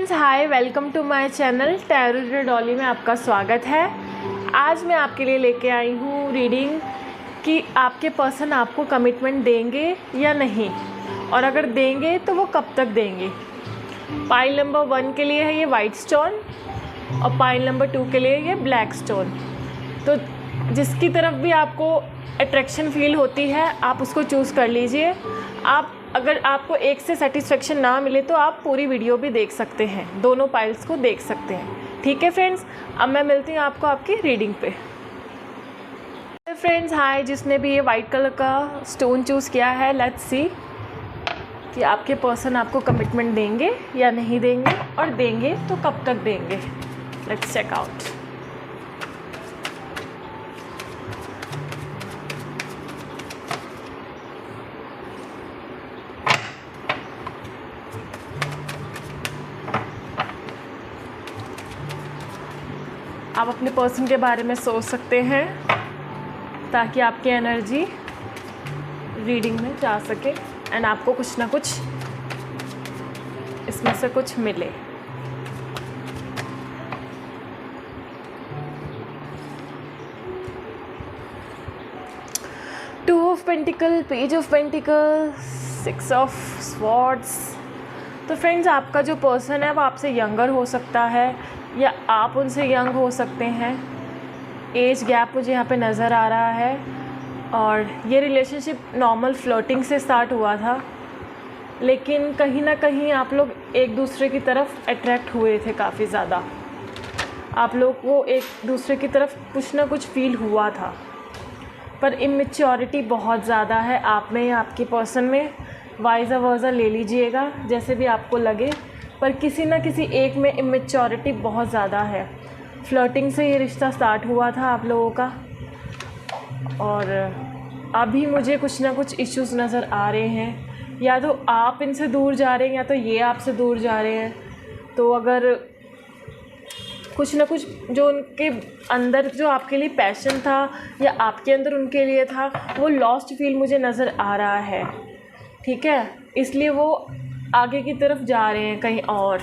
Friends, hi, welcome to my channel tarot Dolly में आपका स्वागत है। आज मैं आपके लिए लेके आई हूँ रीडिंग कि आपके पर्सन आपको कमिटमेंट देंगे या नहीं, और अगर देंगे तो वो कब तक देंगे। पाइल नंबर 1 के लिए है ये वाइट स्टोन और पाइल नंबर 2 के लिए ये ब्लैक स्टोन। तो जिसकी तरफ भी आपको अट्रैक्शन फील होती है आप उसको चूज़ कर लीजिए। आप अगर आपको एक से सेटिस्फेक्शन ना मिले तो आप पूरी वीडियो भी देख सकते हैं, दोनों पाइल्स को देख सकते हैं। ठीक है फ्रेंड्स, अब मैं मिलती हूँ आपको आपकी रीडिंग पे। फ्रेंड्स हाय, जिसने भी ये वाइट कलर का स्टोन चूज़ किया है, लेट्स सी कि आपके पर्सन आपको कमिटमेंट देंगे या नहीं देंगे, और देंगे तो कब तक देंगे। Let's check out. आप अपने पर्सन के बारे में सोच सकते हैं ताकि आपकी एनर्जी रीडिंग में जा सके एंड आपको कुछ ना कुछ इसमें से कुछ मिले। Two of pentacle, page of pentacle, 6 of swords. तो फ्रेंड्स, आपका जो पर्सन है वो आपसे यंगर हो सकता है या आप उनसे यंग हो सकते हैं। एज गैप मुझे यहाँ पे नज़र आ रहा है, और ये रिलेशनशिप नॉर्मल फ्लर्टिंग से स्टार्ट हुआ था, लेकिन कहीं ना कहीं आप लोग एक दूसरे की तरफ अट्रैक्ट हुए थे काफ़ी ज़्यादा। आप लोग को एक दूसरे की तरफ कुछ ना कुछ फील हुआ था, पर इमेच्योरिटी बहुत ज़्यादा है आप में या आपके पर्सन में। वाइज़ा वर्ज़ा ले लीजिएगा जैसे भी आपको लगे, पर किसी ना किसी एक में इमेच्योरिटी बहुत ज़्यादा है। फ्लर्टिंग से ये रिश्ता स्टार्ट हुआ था आप लोगों का, और अभी मुझे कुछ ना कुछ इश्यूज़ नज़र आ रहे हैं। या तो आप इनसे दूर जा रहे हैं या तो ये आपसे दूर जा रहे हैं। तो अगर कुछ ना कुछ जो उनके अंदर जो आपके लिए पैशन था या आपके अंदर उनके लिए था, वो लॉस्ट फील मुझे नज़र आ रहा है। ठीक है, इसलिए वो आगे की तरफ जा रहे हैं कहीं और।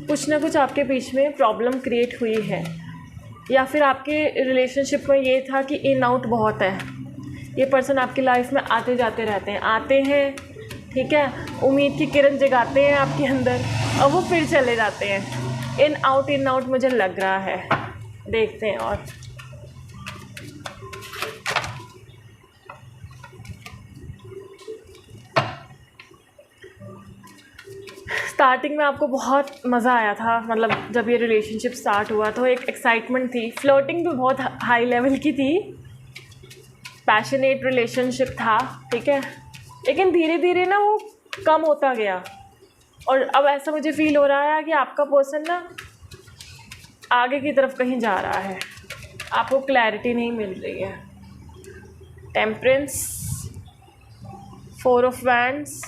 कुछ ना कुछ आपके बीच में प्रॉब्लम क्रिएट हुई है, या फिर आपके रिलेशनशिप में ये था कि इन आउट बहुत है। ये पर्सन आपकी लाइफ में आते जाते रहते हैं, आते हैं, ठीक है, उम्मीद की किरण जगाते हैं आपके अंदर, और वो फिर चले जाते हैं। इन आउट मुझे लग रहा है। देखते हैं। और स्टार्टिंग में आपको बहुत मज़ा आया था, मतलब जब ये रिलेशनशिप स्टार्ट हुआ तो एक एक्साइटमेंट थी, फ्लर्टिंग भी बहुत हाई लेवल की थी, पैशनेट रिलेशनशिप था, ठीक है। लेकिन धीरे धीरे ना वो कम होता गया, और अब ऐसा मुझे फील हो रहा है कि आपका पर्सन ना आगे की तरफ कहीं जा रहा है, आपको क्लैरिटी नहीं मिल रही है। टेम्परेंस, 4 ऑफ वैंड्स,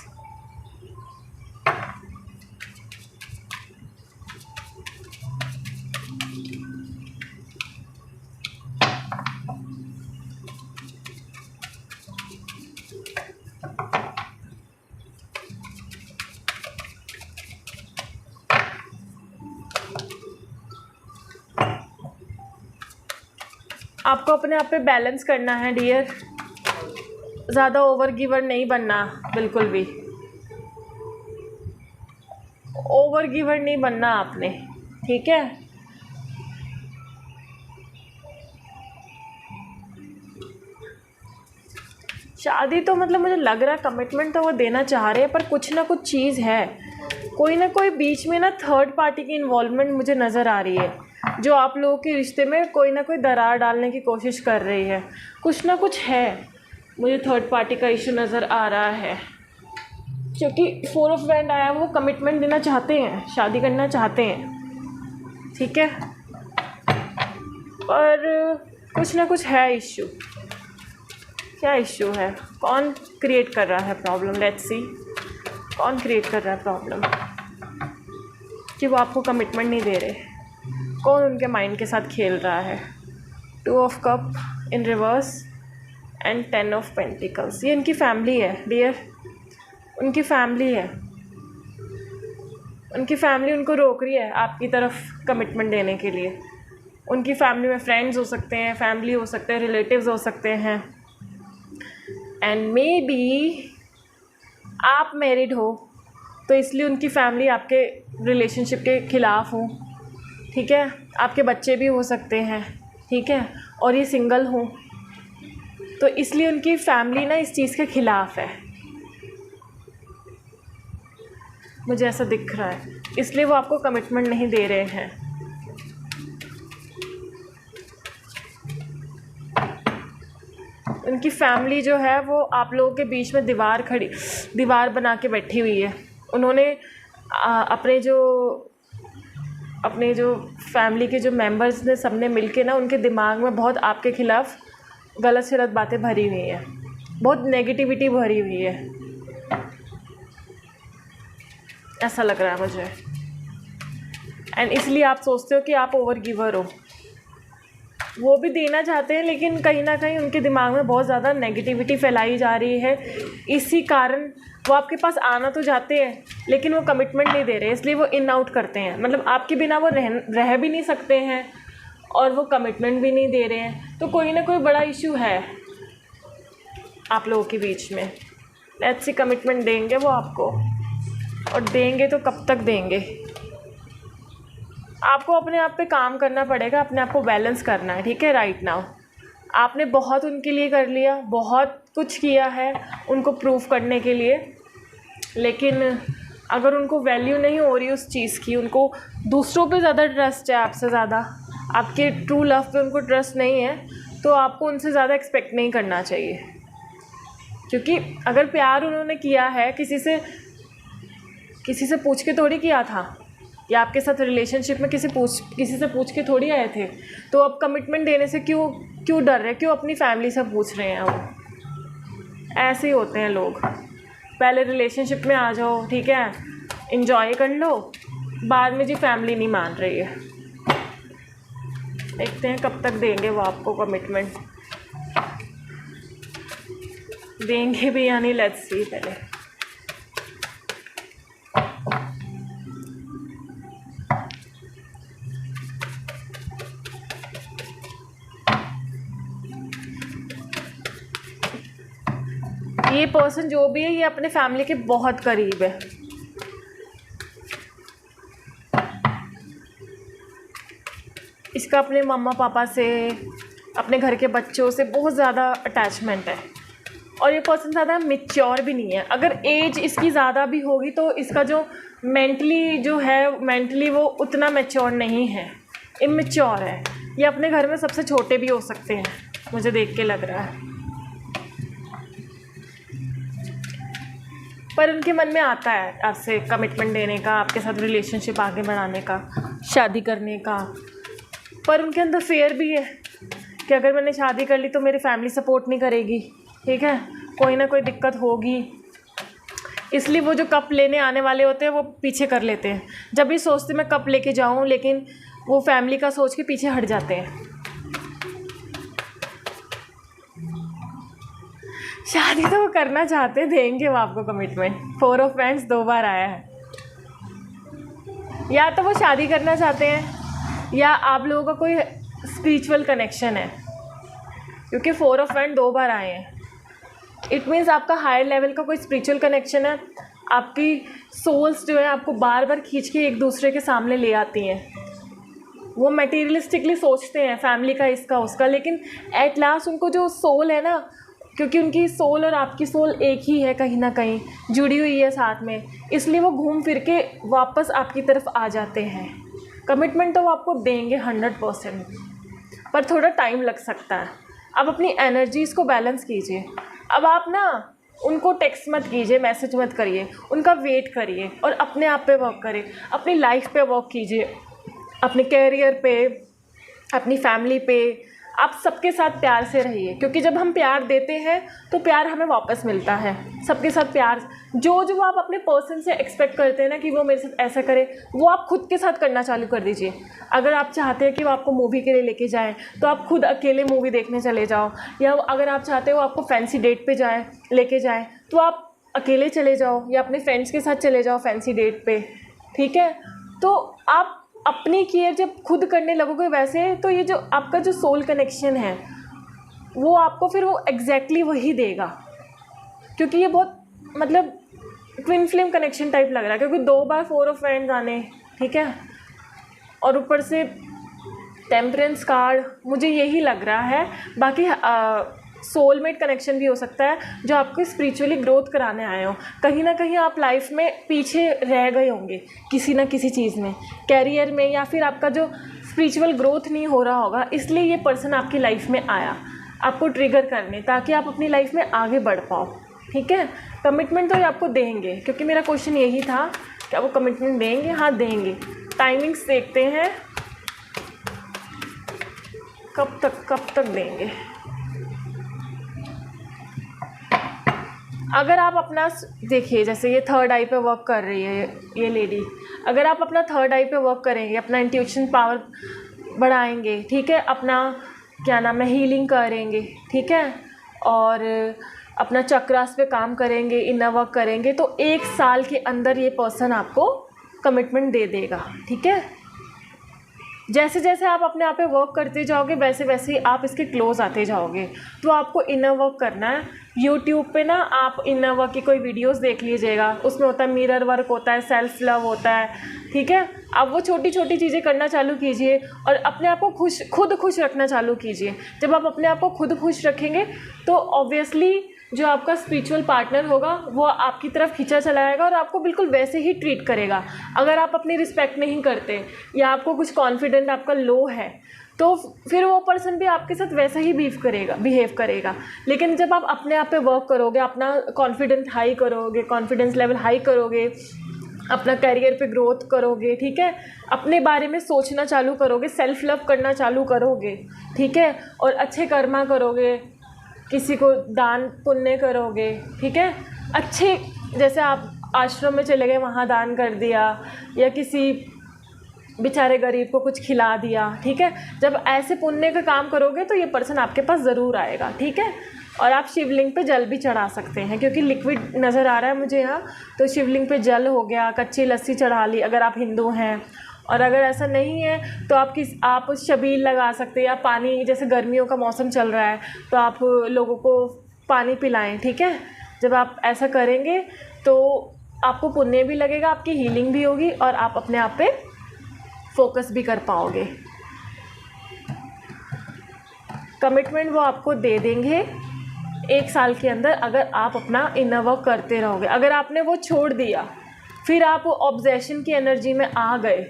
आपको अपने आप पे बैलेंस करना है डियर। ज़्यादा ओवर गिवर नहीं बनना, बिल्कुल भी ओवर गिवर नहीं बनना आपने, ठीक है। शादी तो मतलब मुझे लग रहा है कमिटमेंट तो वो देना चाह रहे हैं, पर कुछ ना कुछ चीज़ है, कोई ना कोई बीच में ना थर्ड पार्टी की इन्वॉल्वमेंट मुझे नज़र आ रही है, जो आप लोगों के रिश्ते में कोई ना कोई दरार डालने की कोशिश कर रही है। कुछ ना कुछ है, मुझे थर्ड पार्टी का इशू नज़र आ रहा है, क्योंकि 4 ऑफ वैंड आया, वो कमिटमेंट देना चाहते हैं, शादी करना चाहते हैं, ठीक है, पर कुछ ना कुछ है इशू। क्या इशू है? कौन क्रिएट कर रहा है प्रॉब्लम? लेट्स सी, कौन क्रिएट कर रहा है प्रॉब्लम कि वो आपको कमिटमेंट नहीं दे रहे? कौन उनके माइंड के साथ खेल रहा है? 2 of cup in reverse and 10 of pentacles. ये इनकी फैमिली है डियर, उनकी फैमिली है। उनकी फैमिली उनको रोक रही है आपकी तरफ कमिटमेंट देने के लिए। उनकी फैमिली में फ्रेंड्स हो सकते हैं, फैमिली हो सकते हैं, रिलेटिव्स हो सकते हैं, एंड मे बी आप मैरिड हो तो इसलिए उनकी फैमिली आपके रिलेशनशिप के ख़िलाफ़ हो, ठीक है। आपके बच्चे भी हो सकते हैं, ठीक है, और ये सिंगल हो तो इसलिए उनकी फैमिली ना इस चीज़ के ख़िलाफ़ है, मुझे ऐसा दिख रहा है, इसलिए वो आपको कमिटमेंट नहीं दे रहे हैं। उनकी फैमिली जो है वो आप लोगों के बीच में दीवार बना के बैठी हुई है। उन्होंने अपने जो फैमिली के जो मेंबर्स ने सबने मिलके ना उनके दिमाग में बहुत आपके ख़िलाफ़ गलत सलत बातें भरी हुई हैं, बहुत नेगेटिविटी भरी हुई है, ऐसा लग रहा है मुझे। एंड इसलिए आप सोचते हो कि आप ओवर गिवर हो। वो भी देना चाहते हैं लेकिन कहीं ना कहीं उनके दिमाग में बहुत ज़्यादा नेगेटिविटी फैलाई जा रही है, इसी कारण वो आपके पास आना तो चाहते हैं लेकिन वो कमिटमेंट नहीं दे रहे, इसलिए वो इन आउट करते हैं। मतलब आपके बिना वो रह भी नहीं सकते हैं और वो कमिटमेंट भी नहीं दे रहे हैं, तो कोई ना कोई बड़ा इशू है आप लोगों के बीच में। लेट्स सी कमिटमेंट देंगे वो आपको, और देंगे तो कब तक देंगे। आपको अपने आप पे काम करना पड़ेगा, अपने आप को बैलेंस करना है, ठीक है। राइट नाउ आपने बहुत उनके लिए कर लिया, बहुत कुछ किया है उनको प्रूव करने के लिए, लेकिन अगर उनको वैल्यू नहीं हो रही उस चीज़ की, उनको दूसरों पे ज़्यादा ट्रस्ट है आपसे ज़्यादा, आपके ट्रू लव पे उनको ट्रस्ट नहीं है, तो आपको उनसे ज़्यादा एक्सपेक्ट नहीं करना चाहिए। क्योंकि अगर प्यार उन्होंने किया है किसी से पूछ के थोड़ी किया था, या आपके साथ रिलेशनशिप में किसी से पूछ के थोड़ी आए थे, तो अब कमिटमेंट देने से क्यों डर रहे, क्यों अपनी फैमिली से पूछ रहे हैं। वो ऐसे ही होते हैं लोग, पहले रिलेशनशिप में आ जाओ, ठीक है, एंजॉय कर लो, बाद में जी फैमिली नहीं मान रही है। देखते हैं कब तक देंगे वो आपको कमिटमेंट, देंगे भी या नहीं, लेट्स सी। पहले ये पर्सन जो भी है ये अपने फैमिली के बहुत करीब है, इसका अपने मम्मा पापा से, अपने घर के बच्चों से बहुत ज़्यादा अटैचमेंट है, और ये पर्सन ज़्यादा मैच्योर भी नहीं है। अगर एज इसकी ज़्यादा भी होगी तो इसका जो मेंटली वो उतना मैच्योर नहीं है, इमैच्योर है। ये अपने घर में सबसे छोटे भी हो सकते हैं, मुझे देख के लग रहा है। पर उनके मन में आता है आपसे कमिटमेंट देने का, आपके साथ रिलेशनशिप आगे बढ़ाने का, शादी करने का, पर उनके अंदर फेयर भी है कि अगर मैंने शादी कर ली तो मेरी फैमिली सपोर्ट नहीं करेगी, ठीक है, कोई ना कोई दिक्कत होगी। इसलिए वो जो कप लेने आने वाले होते हैं वो पीछे कर लेते हैं। जब भी सोचते मैं कप लेके जाऊँ, लेकिन वो फैमिली का सोच के पीछे हट जाते हैं। शादी तो वो करना चाहते, देंगे वो आपको कमिटमेंट। 4 ऑफ वैंड्स 2 बार आया है। या तो वो शादी करना चाहते हैं या आप लोगों का कोई स्पिरिचुअल कनेक्शन है, क्योंकि 4 ऑफ वैंड 2 बार आए हैं। इट मीन्स आपका हायर लेवल का कोई स्पिरिचुअल कनेक्शन है। आपकी सोल्स जो है आपको बार बार खींच के एक दूसरे के सामने ले आती हैं। वो मटेरियलिस्टिकली सोचते हैं फैमिली का, इसका उसका, लेकिन एट लास्ट उनको जो सोल है ना, क्योंकि उनकी सोल और आपकी सोल एक ही है, कहीं ना कहीं जुड़ी हुई है साथ में, इसलिए वो घूम फिर के वापस आपकी तरफ आ जाते हैं। कमिटमेंट तो वो आपको देंगे 100%, पर थोड़ा टाइम लग सकता है। अब अपनी एनर्जीज़ को बैलेंस कीजिए। अब आप ना उनको टेक्स्ट मत कीजिए, मैसेज मत करिए, उनका वेट करिए और अपने आप पे वर्क करिए, अपनी लाइफ पे वर्क कीजिए, अपने कैरियर पे, अपनी फैमिली पे। आप सबके साथ प्यार से रहिए, क्योंकि जब हम प्यार देते हैं तो प्यार हमें वापस मिलता है। सबके साथ प्यार, जो आप अपने पर्सन से एक्सपेक्ट करते हैं ना कि वो मेरे साथ ऐसा करे, वो आप खुद के साथ करना चालू कर दीजिए। अगर आप चाहते हैं कि वो आपको मूवी के लिए लेके जाएं, तो आप खुद अकेले मूवी देखने चले जाओ, या अगर आप चाहते हो आपको फैंसी डेट पे लेके जाएं, तो आप अकेले चले जाओ या अपने फ्रेंड्स के साथ चले जाओ फैंसी डेट पे। ठीक है। तो आप अपनी केयर जब खुद करने लगोगे वैसे, तो ये जो आपका जो सोल कनेक्शन है वो आपको फिर वो एग्जैक्टली वही देगा, क्योंकि ये बहुत मतलब ट्विन फ्लेम कनेक्शन टाइप लग रहा है, क्योंकि 2 बार 4 ऑफ वांड्स आने, ठीक है, और ऊपर से टेम्परेंस कार्ड, मुझे यही लग रहा है। बाकी सोलमेट कनेक्शन भी हो सकता है जो आपको स्पिरिचुअली ग्रोथ कराने आए हो। कहीं ना कहीं आप लाइफ में पीछे रह गए होंगे किसी ना किसी चीज़ में, कैरियर में, या फिर आपका जो स्पिरिचुअल ग्रोथ नहीं हो रहा होगा, इसलिए ये पर्सन आपकी लाइफ में आया आपको ट्रिगर करने, ताकि आप अपनी लाइफ में आगे बढ़ पाओ, ठीक है। कमिटमेंट तो ये आपको देंगे, क्योंकि मेरा क्वेश्चन यही था कि वो कमिटमेंट देंगे। हाँ देंगे। टाइमिंग्स देखते हैं कब तक देंगे। अगर आप अपना देखिए, जैसे ये थर्ड आई पे वर्क कर रही है ये लेडी, अगर आप अपना थर्ड आई पे वर्क करेंगे, अपना इंट्यूशन पावर बढ़ाएंगे, ठीक है, अपना क्या नाम है हीलिंग करेंगे, ठीक है, और अपना चक्रास पे काम करेंगे, इनर वर्क करेंगे, तो 1 साल के अंदर ये पर्सन आपको कमिटमेंट दे देगा, ठीक है। जैसे जैसे आप अपने आप पे वर्क करते जाओगे वैसे वैसे ही आप इसके क्लोज आते जाओगे। तो आपको इनर वर्क करना है। यूट्यूब पे ना आप इनर वर्क की कोई वीडियोस देख लीजिएगा, उसमें होता है मिरर वर्क, होता है सेल्फ लव होता है, ठीक है। आप वो छोटी छोटी चीज़ें करना चालू कीजिए और अपने आप को खुद खुश रखना चालू कीजिए। जब आप अपने आप को खुद खुश रखेंगे तो ऑब्वियसली जो आपका स्पिरिचुअल पार्टनर होगा वो आपकी तरफ खींचा चला जाएगा और आपको बिल्कुल वैसे ही ट्रीट करेगा। अगर आप अपनी रिस्पेक्ट नहीं करते या आपको कुछ कॉन्फिडेंट आपका लो है तो फिर वो पर्सन भी आपके साथ वैसा ही बिहेव करेगा। लेकिन जब आप अपने आप पे वर्क करोगे, अपना कॉन्फिडेंस हाई करोगे, कॉन्फिडेंस लेवल हाई करोगे, अपना करियर पे ग्रोथ करोगे, ठीक है, अपने बारे में सोचना चालू करोगे, सेल्फ लव करना चालू करोगे, ठीक है, और अच्छे कर्मा करोगे, किसी को दान पुण्य करोगे, ठीक है, अच्छे, जैसे आप आश्रम में चले गए वहाँ दान कर दिया या किसी बेचारे गरीब को कुछ खिला दिया, ठीक है। जब ऐसे पुण्य का काम करोगे तो ये पर्सन आपके पास ज़रूर आएगा, ठीक है। और आप शिवलिंग पे जल भी चढ़ा सकते हैं, क्योंकि लिक्विड नज़र आ रहा है मुझे यहाँ, तो शिवलिंग पे जल हो गया, कच्ची लस्सी चढ़ा ली अगर आप हिंदू हैं। और अगर ऐसा नहीं है तो आप छबील लगा सकते हैं, या पानी, जैसे गर्मियों का मौसम चल रहा है तो आप लोगों को पानी पिलाएं, ठीक है। जब आप ऐसा करेंगे तो आपको पुण्य भी लगेगा, आपकी हीलिंग भी होगी और आप अपने आप पे फोकस भी कर पाओगे। कमिटमेंट वो आपको दे देंगे 1 साल के अंदर, अगर आप अपना इनर वर्क करते रहोगे। अगर आपने वो छोड़ दिया, फिर आप ऑब्सेशन की एनर्जी में आ गए,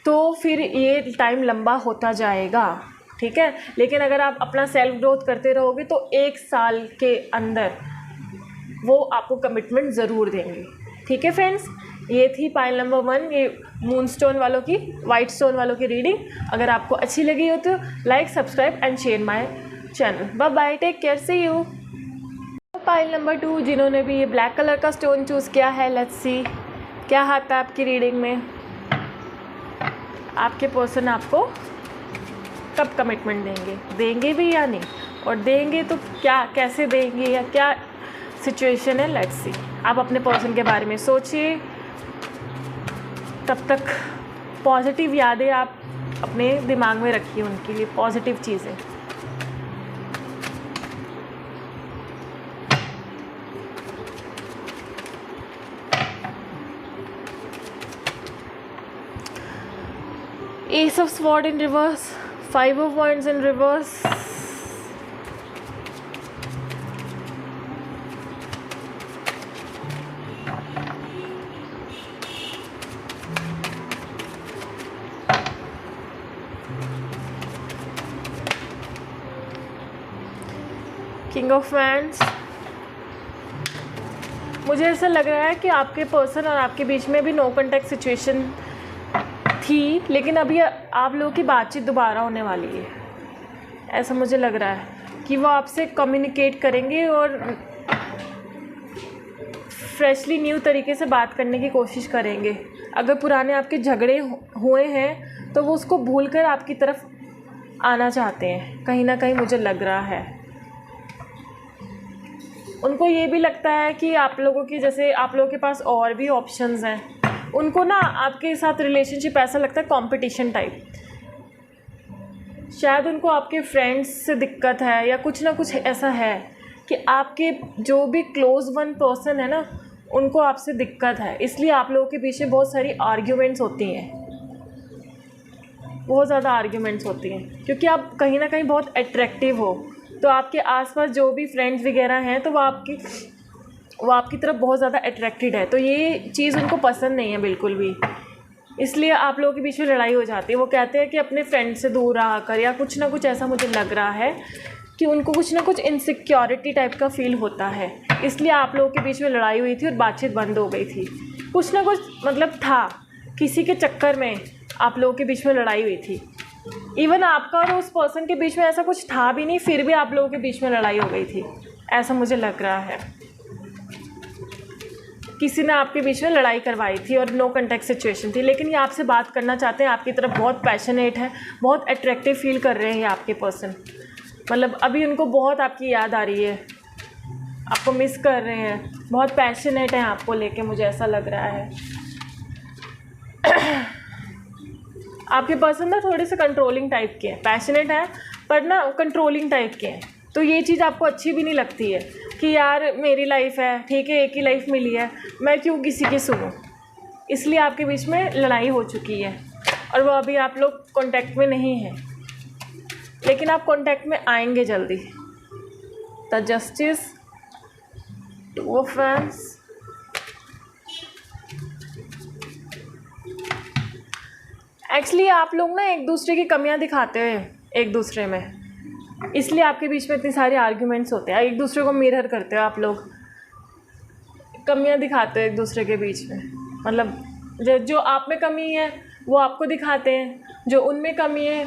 तो फिर ये टाइम लंबा होता जाएगा, ठीक है। लेकिन अगर आप अपना सेल्फ ग्रोथ करते रहोगे तो 1 साल के अंदर वो आपको कमिटमेंट ज़रूर देंगे, ठीक है फ्रेंड्स। ये थी पाइल नंबर 1, ये मून स्टोन वालों की, वाइट स्टोन वालों की रीडिंग। अगर आपको अच्छी लगी हो तो like, subscribe and share my channel. Bye bye, take care, see you. Pile number 2, जिन्होंने भी ये ब्लैक कलर का स्टोन चूज़ किया है, लेट्स सी क्या आता है आपकी रीडिंग में। आपके पर्सन आपको कब कमिटमेंट देंगे भी या नहीं, और देंगे तो क्या, कैसे देंगे, या क्या सिचुएशन है, लेट्स सी। आप अपने पर्सन के बारे में सोचिए, तब तक पॉजिटिव यादें आप अपने दिमाग में रखिए, उनके लिए पॉजिटिव चीज़ें। Ace of Swords in reverse, 5 of Wands in reverse, King of Wands। मुझे ऐसा लग रहा है कि आपके पर्सन और आपके बीच में भी नो कॉन्टैक्ट सिचुएशन थी, लेकिन अभी आप लोगों की बातचीत दोबारा होने वाली है। ऐसा मुझे लग रहा है कि वो आपसे कम्युनिकेट करेंगे और फ्रेशली न्यू तरीके से बात करने की कोशिश करेंगे। अगर पुराने आपके झगड़े हुए हैं तो वो उसको भूलकर आपकी तरफ आना चाहते हैं, कहीं ना कहीं मुझे लग रहा है। उनको ये भी लगता है कि आप लोगों की, जैसे आप लोगों के पास और भी ऑप्शंस हैं, उनको ना आपके साथ रिलेशनशिप ऐसा लगता है कंपटीशन टाइप। शायद उनको आपके फ्रेंड्स से दिक्कत है या कुछ ना कुछ ऐसा है कि आपके जो भी क्लोज वन पर्सन है ना, उनको आपसे दिक्कत है, इसलिए आप लोगों के पीछे बहुत सारी आर्ग्यूमेंट्स होती हैं, बहुत ज़्यादा आर्ग्यूमेंट्स होती हैं, क्योंकि आप कहीं ना कहीं बहुत अट्रैक्टिव हो। तो आपके आसपास जो भी फ्रेंड्स वगैरह हैं तो वो आपकी तरफ बहुत ज़्यादा अट्रैक्टेड है, तो ये चीज़ उनको पसंद नहीं है बिल्कुल भी, इसलिए आप लोगों के बीच में लड़ाई हो जाती है। वो कहते हैं कि अपने फ्रेंड से दूर रहा कर, या कुछ ना कुछ ऐसा मुझे लग रहा है कि उनको कुछ ना कुछ इनसिक्योरिटी टाइप का फील होता है, इसलिए आप लोगों के बीच में लड़ाई हुई थी और बातचीत बंद हो गई थी। कुछ ना कुछ मतलब था, किसी के चक्कर में आप लोगों के बीच में लड़ाई हुई थी। इवन आपका और उस पर्सन के बीच में ऐसा कुछ था भी नहीं, फिर भी आप लोगों के बीच में लड़ाई हो गई थी, ऐसा मुझे लग रहा है। किसी ने आपके बीच में लड़ाई करवाई थी और नो कॉन्टैक्ट सिचुएशन थी, लेकिन ये आपसे बात करना चाहते हैं, आपकी तरफ बहुत पैशनेट है, बहुत अट्रैक्टिव फील कर रहे हैं ये आपके पर्सन। मतलब अभी उनको बहुत आपकी याद आ रही है, आपको मिस कर रहे हैं, बहुत पैशनेट हैं आपको लेके, मुझे ऐसा लग रहा है। आपके पर्सन ना थोड़े से कंट्रोलिंग टाइप के हैं, पैशनेट हैं पर ना कंट्रोलिंग टाइप के हैं, तो ये चीज़ आपको अच्छी भी नहीं लगती है कि यार मेरी लाइफ है, ठीक है, एक ही लाइफ मिली है, मैं क्यों किसी की सुनूं। इसलिए आपके बीच में लड़ाई हो चुकी है और वो अभी आप लोग कांटेक्ट में नहीं हैं, लेकिन आप कांटेक्ट में आएंगे जल्दी। The justice, 2 of wands, actually आप लोग ना एक दूसरे की कमियां दिखाते हैं एक दूसरे में, इसलिए आपके बीच में इतनी सारी आर्ग्यूमेंट्स होते हैं। एक दूसरे को मिरर करते हो आप लोग, कमियां दिखाते हो एक दूसरे के बीच में, मतलब जो आप में कमी है वो आपको दिखाते हैं, जो उनमें कमी है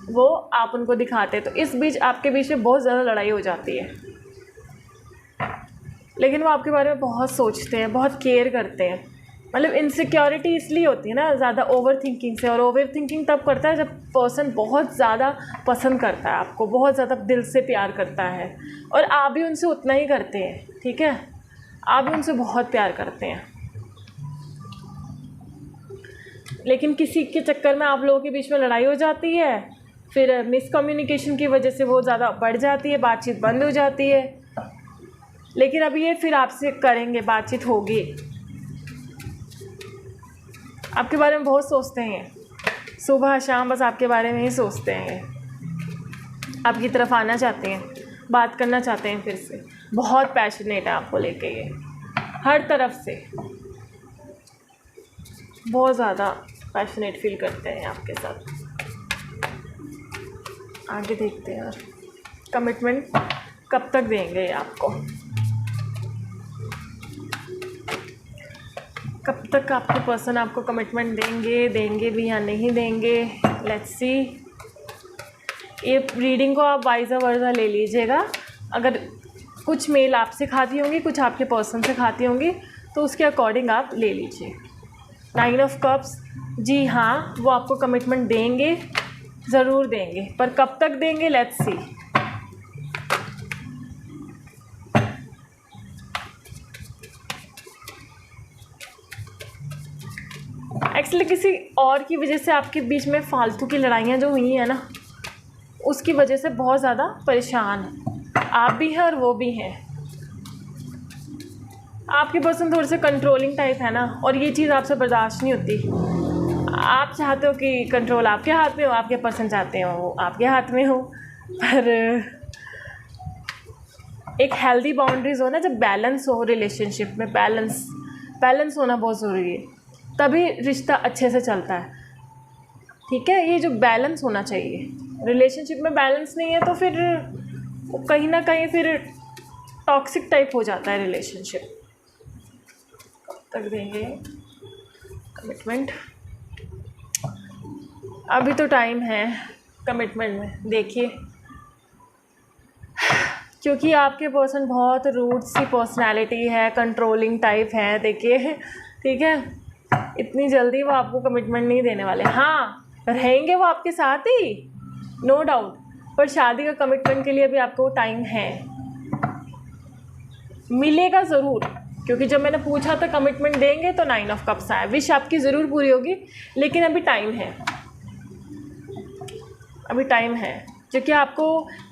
वो आप उनको दिखाते हैं, तो इस बीच आपके बीच में बहुत ज़्यादा लड़ाई हो जाती है। लेकिन वो आपके बारे में बहुत सोचते हैं, बहुत केयर करते हैं। मतलब इनसिक्योरिटी इसलिए होती है ना ज़्यादा ओवर थिंकिंग से, और ओवर थिंकिंग तब करता है जब पर्सन बहुत ज़्यादा पसंद करता है आपको, बहुत ज़्यादा दिल से प्यार करता है, और आप भी उनसे उतना ही करते हैं, ठीक है, आप भी उनसे बहुत प्यार करते हैं। लेकिन किसी के चक्कर में आप लोगों के बीच में लड़ाई हो जाती है, फिर मिसकम्युनिकेशन की वजह से वो ज़्यादा बढ़ जाती है, बातचीत बंद हो जाती है। लेकिन अभी ये फिर आपसे करेंगे, बातचीत होगी, आपके बारे में बहुत सोचते हैं, सुबह शाम बस आपके बारे में ही सोचते हैं, आपकी तरफ आना चाहते हैं, बात करना चाहते हैं फिर से, बहुत पैशनेट है आपको लेके, ये हर तरफ से बहुत ज़्यादा पैशनेट फील करते हैं आपके साथ। आगे देखते हैं और कमिटमेंट कब तक देंगे ये आपको, कब तक आपके पर्सन आपको कमिटमेंट देंगे भी या नहीं देंगे। Let's see. ये रीडिंग को आप वाइज़ा वर्जा ले लीजिएगा, अगर कुछ मेल आपसे खाती होंगी, कुछ आपके पर्सन से खाती होंगी, तो उसके अकॉर्डिंग आप ले लीजिए। 9 ऑफ कप्स, जी हाँ वो आपको कमिटमेंट देंगे, ज़रूर देंगे, पर कब तक देंगे लेट्स सी। एक्चुअली किसी और की वजह से आपके बीच में फालतू की लड़ाइयाँ जो हुई हैं ना, उसकी वजह से बहुत ज़्यादा परेशान आप भी हैं और वो भी हैं। आपके पर्सन थोड़े से कंट्रोलिंग टाइप है ना, और ये चीज़ आपसे बर्दाश्त नहीं होती। आप चाहते हो कि कंट्रोल आपके हाथ में हो, आपके पर्सन चाहते हो वो आपके हाथ में हो, पर एक हेल्दी बाउंड्रीज हो ना, जब बैलेंस हो रिलेशनशिप में, बैलेंस होना बहुत ज़रूरी है, तभी रिश्ता अच्छे से चलता है, ठीक है। ये जो बैलेंस होना चाहिए रिलेशनशिप में, बैलेंस नहीं है तो फिर कहीं ना कहीं फिर टॉक्सिक टाइप हो जाता है रिलेशनशिप। कब तक देंगे कमिटमेंट? अभी तो टाइम है कमिटमेंट में, देखिए, क्योंकि आपके पर्सन बहुत रूड सी पर्सनालिटी है, कंट्रोलिंग टाइप है, देखिए, ठीक है। इतनी जल्दी वो आपको कमिटमेंट नहीं देने वाले। हाँ, रहेंगे वो आपके साथ ही, नो डाउट, पर शादी का कमिटमेंट के लिए भी आपको टाइम है, मिलेगा ज़रूर, क्योंकि जब मैंने पूछा था कमिटमेंट देंगे तो 9 ऑफ कप्स आया। विश आपकी ज़रूर पूरी होगी, लेकिन अभी टाइम है, अभी टाइम है, क्योंकि आपको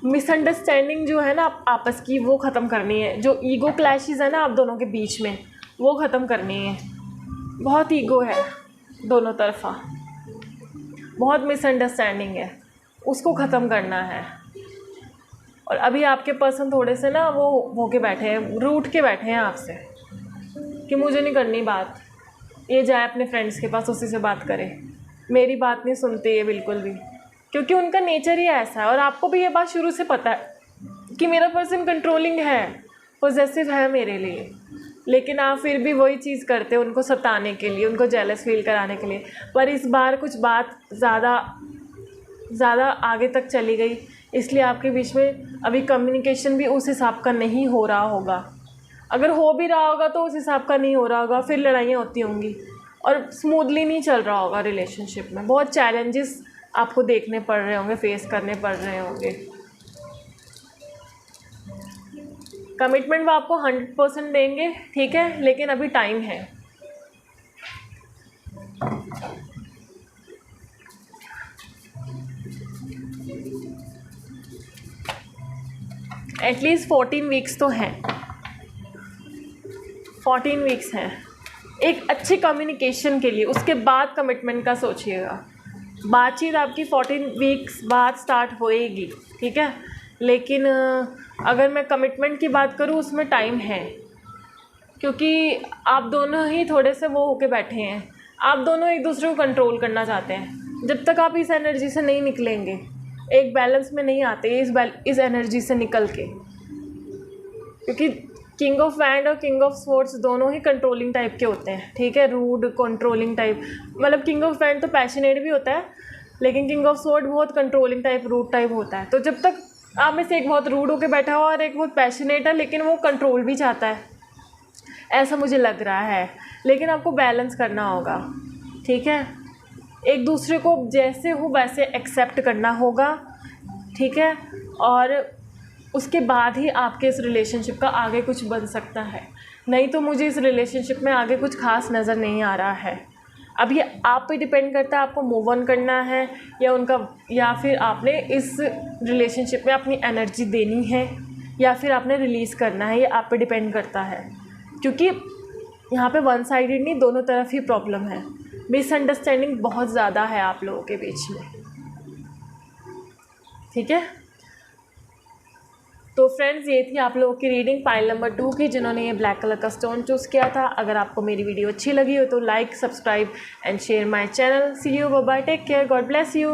मिसअंडरस्टैंडिंग जो है ना आपस की वो ख़त्म करनी है। जो ईगो क्लैशेस है ना आप दोनों के बीच में, वो ख़त्म करनी है। बहुत ईगो है दोनों तरफा, बहुत मिसअंडरस्टैंडिंग है, उसको ख़त्म करना है। और अभी आपके पर्सन थोड़े से ना वो होके बैठे हैं, रूठ के बैठे हैं आपसे कि मुझे नहीं करनी बात, ये जाए अपने फ्रेंड्स के पास उसी से बात करे, मेरी बात नहीं सुनते ये बिल्कुल भी, क्योंकि उनका नेचर ही ऐसा है। और आपको भी ये बात शुरू से पता है कि मेरा पर्सन कंट्रोलिंग है, पॉजेसिव है मेरे लिए, लेकिन आप फिर भी वही चीज़ करते हो उनको सताने के लिए, उनको जेलस फील कराने के लिए। पर इस बार कुछ बात ज़्यादा आगे तक चली गई, इसलिए आपके बीच में अभी कम्युनिकेशन भी उस हिसाब का नहीं हो रहा होगा। अगर हो भी रहा होगा तो उस हिसाब का नहीं हो रहा होगा, फिर लड़ाइयाँ होती होंगी और स्मूथली नहीं चल रहा होगा रिलेशनशिप में। बहुत चैलेंजेस आपको देखने पड़ रहे होंगे, फेस करने पड़ रहे होंगे। कमिटमेंट वो आपको 100% देंगे, ठीक है, लेकिन अभी टाइम है। एटलीस्ट 14 वीक्स तो हैं, 14 वीक्स हैं एक अच्छी कम्युनिकेशन के लिए। उसके बाद कमिटमेंट का सोचिएगा। बातचीत आपकी 14 वीक्स बाद स्टार्ट होएगी, ठीक है, लेकिन अगर मैं कमिटमेंट की बात करूँ उसमें टाइम है, क्योंकि आप दोनों ही थोड़े से वो होके बैठे हैं, आप दोनों एक दूसरे को कंट्रोल करना चाहते हैं। जब तक आप इस एनर्जी से नहीं निकलेंगे, एक बैलेंस में नहीं आते इस एनर्जी से निकल के, क्योंकि किंग ऑफ वैंड और किंग ऑफ स्वॉर्ड्स दोनों ही कंट्रोलिंग टाइप के होते हैं, ठीक है, रूड कंट्रोलिंग टाइप। मतलब किंग ऑफ वैंड तो पैशनेट भी होता है, लेकिन किंग ऑफ स्वॉर्ड बहुत कंट्रोलिंग टाइप, रूड टाइप होता है। तो जब तक आप में से एक बहुत रूड होकर बैठा हो और एक बहुत पैशनेट है, लेकिन वो कंट्रोल भी चाहता है, ऐसा मुझे लग रहा है। लेकिन आपको बैलेंस करना होगा, ठीक है, एक दूसरे को जैसे हो वैसे एक्सेप्ट करना होगा, ठीक है, और उसके बाद ही आपके इस रिलेशनशिप का आगे कुछ बन सकता है। नहीं तो मुझे इस रिलेशनशिप में आगे कुछ खास नज़र नहीं आ रहा है। अब ये आप पे डिपेंड करता है, आपको मूव ऑन करना है या फिर आपने इस रिलेशनशिप में अपनी एनर्जी देनी है या फिर आपने रिलीज़ करना है, ये आप पे डिपेंड करता है। क्योंकि यहाँ पे वन साइडेड नहीं, दोनों तरफ ही प्रॉब्लम है। मिसअंडरस्टैंडिंग बहुत ज़्यादा है आप लोगों के बीच में, ठीक है। तो फ्रेंड्स, ये थी आप लोगों की रीडिंग पाइल नंबर 2 की, जिन्होंने ये ब्लैक कलर का स्टोन चूज़ किया था। अगर आपको मेरी वीडियो अच्छी लगी हो तो like, subscribe and share my channel. See you, bye bye, take care, God bless you.